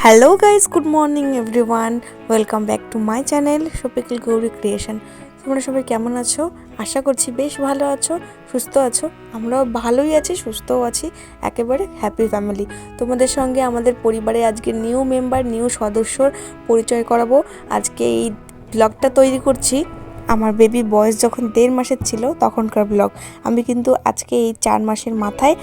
Hello guys, good morning everyone. Welcome back to my channel Shafikul Gouri creation. তোমরা সবাই কেমন আছো? আশা করছি বেশ ভালো আছো, সুস্থ আছো। আমরাও ভালোই আছি, সুস্থও আছি, একেবারে হ্যাপি ফ্যামিলি। তোমাদের সঙ্গে আমাদের পরিবারে আজকে নিউ মেম্বার, নিউ সদস্যর পরিচয় করাবো। আজকে এই ব্লগটা তৈরি করছি আমার বেবি বয়স যখন 1.5 মাসের ছিল তখনকার ব্লগ। আমি কিন্তু আজকে এই 4 মাসের মাথায়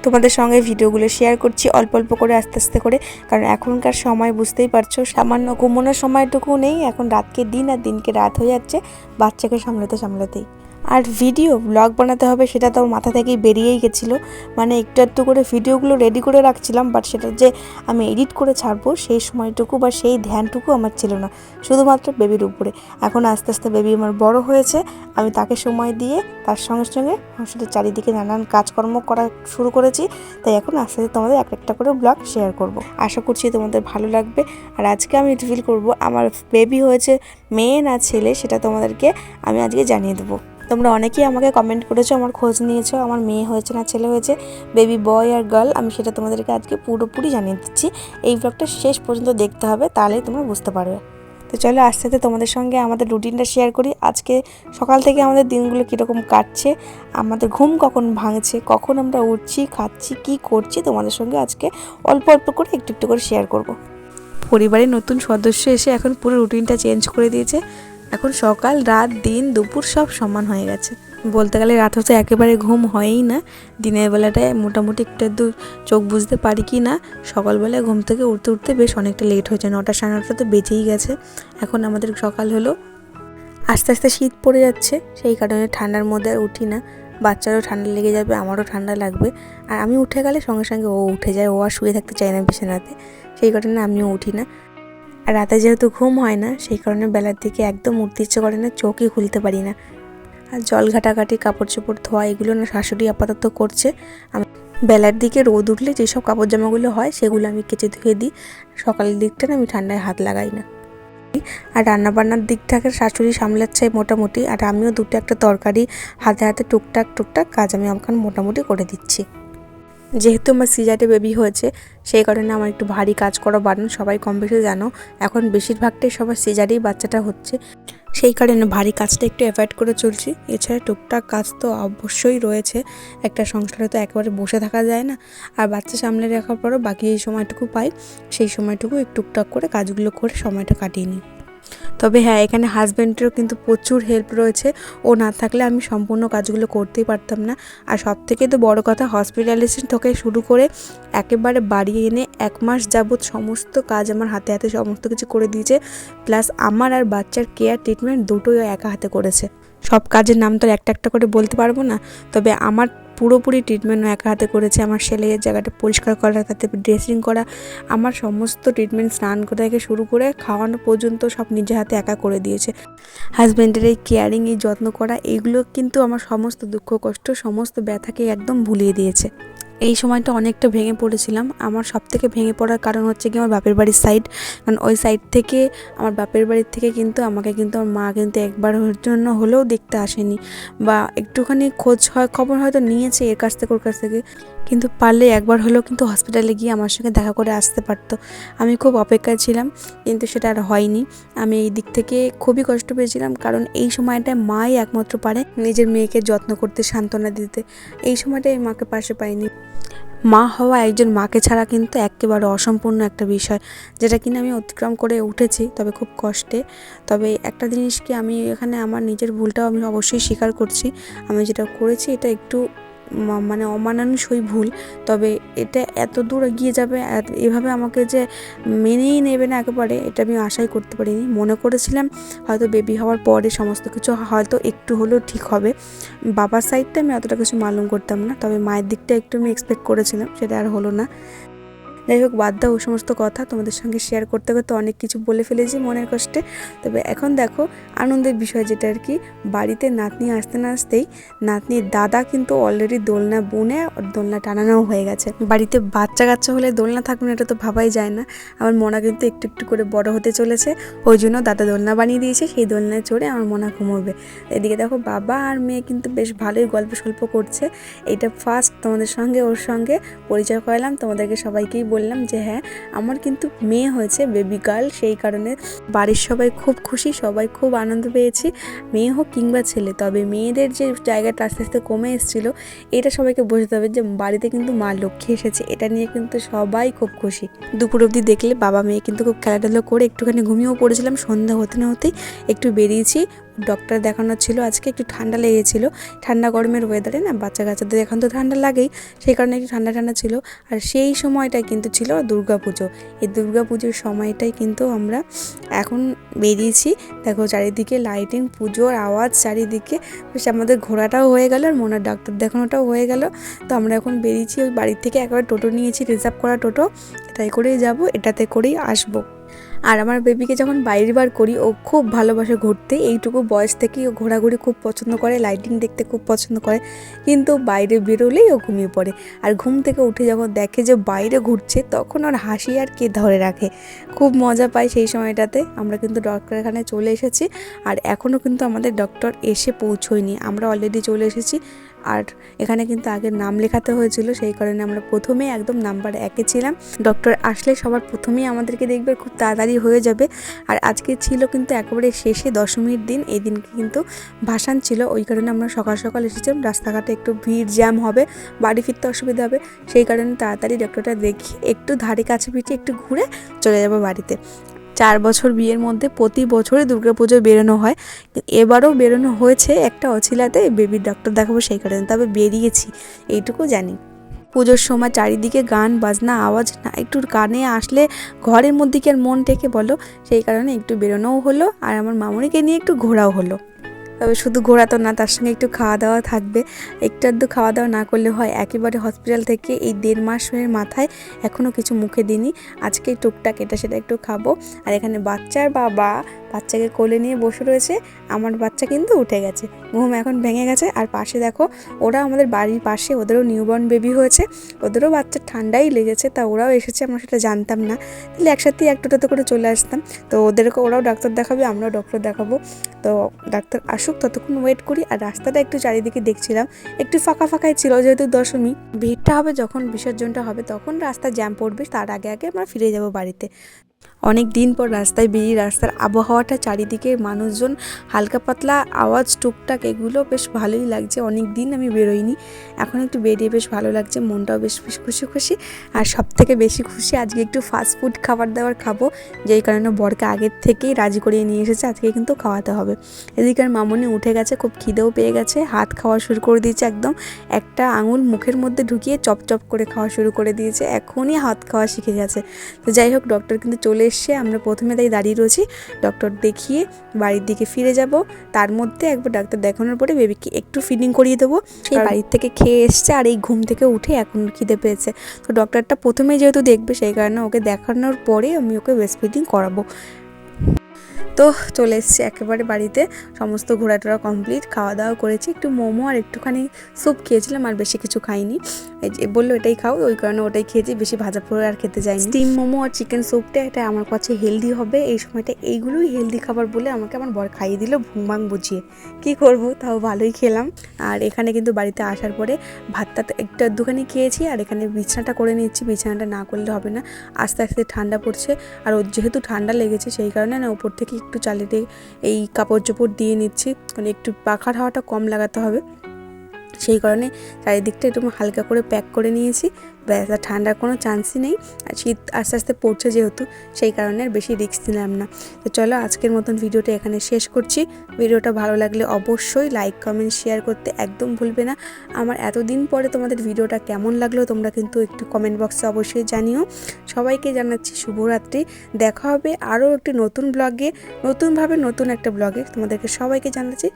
তোমাদের সঙ্গে ভিডিওগুলো শেয়ার করছি অল্প অল্প করে, আস্তে আস্তে করে। কারণ এখনকার সময় বুঝতেই পারছো, সামান্য ঘুমানোর সময়টুকু নেই। এখন রাতকে দিন আর দিনকে রাত হয়ে যাচ্ছে বাচ্চাকে সামলাতেই। আর ভিডিও ব্লগ বানাতে হবে সেটা তো মাথা থেকেই বেরিয়েই গেছিলো। মানে একটু একটু করে ভিডিওগুলো রেডি করে রাখছিলাম, বাট সেটা যে আমি এডিট করে ছাড়বো সেই সময়টুকু বা সেই ধ্যানটুকু আমার ছিল না, শুধুমাত্র বেবির উপরে। এখন আস্তে আস্তে বেবি আমার বড় হয়েছে, আমি তাকে সময় দিয়ে তার সঙ্গে সঙ্গে আসলে চারিদিকে নানান কাজকর্ম করা শুরু করেছি। তাই এখন আস্তে আস্তে তোমাদের একটা করে ব্লগ শেয়ার করব। আশা করছি তোমাদের ভালো লাগবে। আর আজকে আমি রিভিল করব আমার বেবি হয়েছে মেয়ে না ছেলে, সেটা তোমাদেরকে আমি আজকে জানিয়ে দেবো। তোমরা অনেকেই আমাকে কমেন্ট করেছো, আমার খোঁজ নিয়েছো, আমার মেয়ে হয়েছে না ছেলে হয়েছে, বেবি বয় আর গার্ল। আমি সেটা তোমাদেরকে আজকে পুরোপুরি জানিয়ে দিচ্ছি। এই ব্লগটা শেষ পর্যন্ত দেখতে হবে, তাহলেই তোমরা বুঝতে পারবে। তো চলো আস্তে আস্তে তোমাদের সঙ্গে আমাদের রুটিনটা শেয়ার করি। আজকে সকাল থেকে আমাদের দিনগুলো কীরকম কাটছে, আমাদের ঘুম কখন ভাঙছে, কখন আমরা উঠছি, খাচ্ছি, কি করছি, তোমাদের সঙ্গে আজকে অল্প অল্প করে একটু একটু করে শেয়ার করব। পরিবারের নতুন সদস্য এসে এখন পুরো রুটিনটা চেঞ্জ করে দিয়েছে। এখন সকাল, রাত, দিন, দুপুর সব সমান হয়ে গেছে। বলতে গেলে রাত হতে একেবারে ঘুম হয়ই না। দিনের বেলাটায় মোটামুটি একটু চোখ বুঝতে পারি কি না, সকালবেলায় ঘুম থেকে উঠতে উঠতে বেশ অনেকটা লেট হয়েছে, 9টা সাড়ে 9টা তো বেজেই গেছে। এখন আমাদের সকাল হলো। আস্তে আস্তে শীত পড়ে যাচ্ছে, সেই কারণে ঠান্ডার মধ্যে আর উঠি না। বাচ্চারও ঠান্ডা লেগে যাবে, আমারও ঠান্ডা লাগবে। আর আমি উঠে গেলে সঙ্গে সঙ্গে ও উঠে যায়, ও আর শুয়ে থাকতে চায় না বিছানাতে, সেই কারণে আমিও উঠি না। আর রাতে যেহেতু ঘুম হয় না, সেই কারণে বেলার দিকে একদম উঠতে ইচ্ছে করে না, চোখই খুলতে পারি না। আর জল ঘাটাঘাটি, কাপড় চোপড় ধোয়া, এগুলো না শাশুড়ি আপাতত করছে। আমি বেলার দিকে রোদ উঠলে যেসব কাপড় জামাগুলো হয় সেগুলো আমি কেচে ধুয়ে দিই। সকালের দিকটা না আমি ঠান্ডায় হাত লাগাই না। আর রান্নাবান্নার দিকটাকে শাশুড়ি সামলাচ্ছে মোটামুটি, আর আমিও দুটো একটা তরকারি হাতে হাতে টুকটাক কাজ আমি এখন মোটামুটি করে দিচ্ছি। যেহেতু আমার সিজারে বেবি হয়েছে, সেই কারণে আমার একটু ভারী কাজ করা বারণ। সবাই কম বেশি জানো, এখন বেশিরভাগটাই সবার সিজারেই বাচ্চাটা হচ্ছে, সেই কারণে ভারী কাজটা একটু অ্যাভয়েড করে চলছি। এছাড়া টুকটাক কাজ তো অবশ্যই রয়েছে, একটা সংসারে তো একেবারে বসে থাকা যায় না। আর বাচ্চা সামলে রাখার পরও বাকি এই সময়টুকু পাই, সেই সময়টুকু একটু টুকটাক করে কাজগুলো করে সময়টা কাটিয়ে নিই। তবে হ্যাঁ, এখানে হাজব্যান্ডেরও কিন্তু প্রচুর হেল্প রয়েছে। ও না থাকলে আমি সম্পূর্ণ কাজগুলো করতেই পারতাম না। আর সব থেকে তো বড় কথা, হসপিটালাইজেশন থেকে শুরু করে একেবারে বাড়ি এনে 1 মাস যাবৎ সমস্ত কাজ আমার হাতে হাতে সমস্ত কিছু করে দিয়েছে। প্লাস আমার আর বাচ্চার কেয়ার ট্রিটমেন্ট দুটোই একা হাতে করেছে। সব কাজের নাম তো একটা একটা করে বলতে পারবো না, তবে আমার পুরোপুরি ট্রিটমেন্ট একা হাতে করেছে। আমার সেলাইয়ের জায়গাটা পরিষ্কার করা, তাতে ড্রেসিং করা, আমার সমস্ত ট্রিটমেন্ট, স্নান করা থেকে শুরু করে খাওয়ানো পর্যন্ত সব নিজের হাতে একা করে দিয়েছে। হাজব্যান্ডের এই কেয়ারিং, এই যত্ন করা, এইগুলো কিন্তু আমার সমস্ত দুঃখ কষ্ট, সমস্ত ব্যথাকে একদম ভুলিয়ে দিয়েছে। এই সময়টা অনেকটা ভেঙে পড়েছিলাম। আমার সব থেকে ভেঙে পড়ার কারণ হচ্ছে কি আমার বাপের বাড়ির সাইড। কারণ ওই সাইড থেকে, আমার বাপের বাড়ির থেকে কিন্তু আমাকে কিন্তু আমার মা কিন্তু একবারের জন্য হলেও দেখতে আসেনি, বা একটুখানি খবর হয়তো নিয়েছে এর কাছ থেকে ওর কাছ থেকে, কিন্তু পারলে একবার হলেও কিন্তু হসপিটালে গিয়ে আমার সঙ্গে দেখা করে আসতে পারতো। আমি খুব অপেক্ষায় ছিলাম, কিন্তু সেটা আর হয়নি। আমি এই দিক থেকে খুবই কষ্ট পেয়েছিলাম, কারণ এই সময়টায় মাই একমাত্র পারে নিজের মেয়েকে যত্ন করতে, সান্ত্বনা দিতে। এই সময়টায় মাকে পাশে পাইনি। মা হওয়া একজন মাকে ছাড়া কিন্তু একেবারে অসম্পূর্ণ একটা বিষয়, যেটা কিনা আমি অতিক্রম করে উঠেছি, তবে খুব কষ্টে। তবে একটা জিনিস কি, আমি এখানে আমার নিজের ভুলটাও আমি অবশ্যই স্বীকার করছি। আমি যেটা করেছি এটা একটু মানে অমানানসই ভুল, তবে এটা এত দূর এগিয়ে যাবে, এভাবে আমাকে যে মেনেই নেবে না একেবারে, এটা আমি আশাই করতে পারিনি। মনে করেছিলাম হয়তো বেবি হওয়ার পরে সমস্ত কিছু হয়তো একটু হলেও ঠিক হবে। বাবার সাইডটা আমি অতটা কিছু মালুম করতাম না, তবে মায়ের দিকটা একটু আমি এক্সপেক্ট করেছিলাম, সেটা আর হলো না। যাই হোক, বাদ দাও ওই সমস্ত কথা, তোমাদের সঙ্গে শেয়ার করতে করতে অনেক কিছু বলে ফেলেছি মনের কষ্টে। তবে এখন দেখো আনন্দের বিষয় যেটা আর কি, বাড়িতে নাতনি আসতে না আসতেই নাতনির দাদা কিন্তু অলরেডি দোলনা বুনে দোলনা টানানোও হয়ে গেছে। বাড়িতে বাচ্চা কাচ্চা হলে দোলনা থাকবে না, এটা তো ভাবাই যায় না। আমার মনা কিন্তু একটু একটু করে বড় হতে চলেছে, ওই জন্য দাদা দোলনা বানিয়ে দিয়েছে, সেই দোলনায় চড়ে আমার মনা ঘুমোবে। এদিকে দেখো বাবা আর মেয়ে কিন্তু বেশ ভালোই গল্প সল্প করছে। এটা ফার্স্ট তোমাদের সঙ্গে ওর সঙ্গে পরিচয় করালাম, তোমাদেরকে সবাইকেই বললাম যে হ্যাঁ আমার কিন্তু মেয়ে হয়েছে, বেবি গার্ল। সেই কারণে বাড়ির সবাই খুব খুশি, সবাই খুব আনন্দ পেয়েছি, মেয়ে হোক কিংবা ছেলে। তবে মেয়েদের যে জায়গাটা আস্তে আস্তে কমে এসেছিলো এটা সবাইকে বোঝাতে হবে যে বাড়িতে কিন্তু মা লক্ষ্মী এসেছে, এটা নিয়ে কিন্তু সবাই খুব খুশি। দুপুর অবধি দেখলে বাবা মেয়ে কিন্তু খুব খেলাধুলো করে একটুখানি ঘুমিয়েও পড়েছিলাম। সন্ধ্যা হতে না হতেই একটু বেরিয়েছি, ডক্টর দেখানোর ছিল। আজকে একটু ঠান্ডা লেগেছিলো, ঠান্ডা গরমের ওয়েদারে না বাচ্চা কাচ্চাদের এখন তো ঠান্ডা লাগেই, সেই কারণে একটু ঠান্ডা ঠান্ডা ছিল। আর সেই সময়টাই কিন্তু ছিল দুর্গাপুজো। এই দুর্গাপুজোর সময়টাই কিন্তু আমরা এখন বেরিয়েছি। দেখো চারিদিকে লাইটিং, পুজোর আওয়াজ চারিদিকে, বেশ আমাদের ঘোরাটাও হয়ে গেল আর মোনার ডাক্তার দেখানোটাও হয়ে গেল। তো আমরা এখন বেরিয়েছি, ওই বাড়ির থেকে একবার টোটো নিয়েছি, রিজার্ভ করা টোটো, এটাই করেই যাব, এটাতে করেই আসবো। আর আমার বেবিকে যখন বাইরে বার করি ও খুব ভালোবাসে ঘুরতে, এইটুকু বয়স থেকেই ও ঘোরাঘুরি খুব পছন্দ করে, লাইটিং দেখতে খুব পছন্দ করে। কিন্তু বাইরে বেরোলেই ও ঘুমিয়ে পড়ে। আর ঘুম থেকে উঠে যখন দেখে যে বাইরে ঘুরছে তখন ওর হাসি আর কে ধরে রাখে, খুব মজা পায় সেই সময়টাতে। আমরা কিন্তু ডক্টরখানায় চলে এসেছি আর এখনও কিন্তু আমাদের ডক্টর এসে পৌঁছয়নি, আমরা অলরেডি চলে এসেছি। আর এখানে কিন্তু আগে নাম লেখাতে হয়েছিল, সেই কারণে আমরা প্রথমেই একদম নাম্বার 1-এ ছিলাম। ডক্টর আসলে সবার প্রথমেই আমাদেরকে দেখবে, খুব তাড়াতাড়ি হয়ে যাবে। আর আজকে ছিল কিন্তু একেবারে শেষে দশমীর দিন, এই দিনকে কিন্তু ভাসান ছিল, ওই কারণে আমরা সকাল সকাল এসেছিলাম। রাস্তাঘাটে একটু ভিড় জ্যাম হবে, বাড়ি ফিরতে অসুবিধা হবে, সেই কারণে তাড়াতাড়ি ডক্টরটা দেখি একটু ধারে কাছে পিঠে একটু ঘুরে চলে যাবো বাড়িতে। 4 বছর বিয়ের মধ্যে প্রতি বছরই দুর্গাপুজোয় বেরোনো হয়, এবারও বেরোনো হয়েছে একটা অছিলাতে, বেবির ডক্টর দেখাবো সেই কারণে, তবে বেরিয়েছি এইটুকু জানি। পুজোর সময় চারিদিকে গান বাজনা আওয়াজ না একটু কানে আসলে ঘরের মধ্যে কি আর মন টেকে বলো, সেই কারণে একটু বেরোনোও হলো আর আমার মামুনিকে নিয়ে একটু ঘোরাও হলো। তবে শুধু ঘোরা তো না, তার সঙ্গে একটু খাওয়া দাওয়া থাকবে, একটু আধটু খাওয়া দাওয়া না করলে হয়। একেবারে হসপিটাল থেকে এই 1.5 মাসের মাথায় এখনও কিছু মুখে দিইনি, আজকে টুকটাক এটা সেটা একটু খাবো। আর এখানে বাচ্চার বাবা বাচ্চাকে কোলে নিয়ে বসে রয়েছে, আমার বাচ্চা কিন্তু উঠে গেছে, ঘুম এখন ভেঙে গেছে। আর পাশে দেখো ওরা আমাদের বাড়ির পাশে, ওদেরও নিউবর্ন বেবি হয়েছে, ওদেরও বাচ্চার ঠান্ডাই লেগেছে, তা ওরাও এসেছে, আমরা সেটা জানতাম না, তাহলে একসাথেই একটুটাতে করে চলে আসতাম। তো ওদেরকে ওরাও ডাক্তার দেখাবে, আমরাও ডক্টর দেখাবো। তো ডাক্তার আসুক ততক্ষণ ওয়েট করি। আর রাস্তাটা একটু চারিদিকে দেখছিলাম, একটু ফাঁকা ফাঁকাই ছিল, যেহেতু দশমী, ভিড়টা হবে যখন বিসর্জনটা হবে তখন রাস্তা জ্যাম পড়বে, তার আগে আগে আমরা ফিরে যাব বাড়িতে। অনেক দিন পর রাস্তায় বেরিয়ে, রাস্তার আবহাওয়াটা চারিদিকে মানুষজন, হালকা পাতলা আওয়াজ টুকটাক, এগুলো বেশ ভালোই লাগছে। অনেক দিন আমি বেরোইনি, এখন একটু বেরিয়ে বেশ ভালো লাগছে, মনটাও বেশ বেশ খুশি খুশি। আর সব থেকে বেশি খুশি আজকে একটু ফাস্ট ফুড খাবার দাবার খাবো, যেই কারণে বরকে আগের থেকেই রাজি করিয়ে নিয়ে এসেছে, আজকে কিন্তু খাওয়াতে হবে। এদিকে আর মামুনি উঠে গেছে, খুব খিদেও পেয়ে গেছে, হাত খাওয়া শুরু করে দিয়েছে, একদম একটা আঙুল মুখের মধ্যে ঢুকিয়ে চপ চপ করে খাওয়া শুরু করে দিয়েছে, এখনই হাত খাওয়া শিখে গেছে। তো যাই হোক, ডক্টর কিন্তু চলে এসছে, আমরা প্রথমে তাই দাঁড়িয়ে রয়েছি, ডক্টর দেখিয়ে বাড়ির দিকে ফিরে যাব। তার মধ্যে একবার ডাক্তার দেখানোর পরে বেবিকে একটু ফিডিং করিয়ে দেবো, সেই বাড়ির থেকে খেয়ে এসছে আর এই ঘুম থেকে উঠে এখন খিদে পেয়েছে। তো ডক্টরটা প্রথমে যেহেতু দেখবে, সেই কারণে ওকে দেখানোর পরে আমি ওকে ব্রেস্ট ফিডিং করাবো। তো চলে এসেছি একেবারে বাড়িতে, সমস্ত ঘোরাটোরা কমপ্লিট, খাওয়া দাওয়া করেছি, একটু মোমো আর একটুখানি স্যুপ খেয়েছিলাম, আর বেশি কিছু খাইনি। এই যে বললো এটাই খাও, ওই কারণে ওটাই খেয়েছি, বেশি ভাজা পোড়া আর খেতে যাইনি। স্টিম মোমো আর চিকেন স্যুপটা এটা আমার কাছে হেলদি হবে এই সময়টা, এইগুলোই হেলদি খাবার বলে আমাকে আমার বর খাইয়ে দিল ভুংভাং বুঝিয়ে, কী করবো, তাও ভালোই খেলাম। আর এখানে কিন্তু বাড়িতে আসার পরে ভাতটা একটু আধটুখানি খেয়েছি, আর এখানে বিছানাটা করে নিচ্ছি, বিছানাটা না করলে হবে না, আস্তে আস্তে ঠান্ডা পড়ছে। আর ওর যেহেতু ঠান্ডা লেগেছে সেই কারণে না উপর থেকে একটু চালিয়ে এই কাপড় চোপড় দিয়ে নিচ্ছি, মানে একটু পাখার হাওয়াটা কম লাগাতে হবে, সেই কারণে চারিদিকটা একটু হালকা করে প্যাক করে নিয়েছি। ব্যাস, আর ঠান্ডার কোনো চান্সই নেই, আর শীত আস্তে আস্তে পড়ছে যেহেতু, সেই কারণে আর বেশি রিস্ক নিলাম না। তো চলো আজকের মতন ভিডিওটা এখানে শেষ করছি। ভিডিওটা ভালো লাগলে অবশ্যই লাইক কমেন্ট শেয়ার করতে একদম ভুলবে না। আমার এতদিন পরে তোমাদের ভিডিওটা কেমন লাগলো তোমরা কিন্তু একটু কমেন্ট বক্সে অবশ্যই জানিও। সবাইকে জানাচ্ছি শুভরাত্রি, দেখা হবে আরও একটি নতুন ব্লগে, নতুনভাবে নতুন একটা ব্লগে, তোমাদেরকে সবাইকে জানাচ্ছি।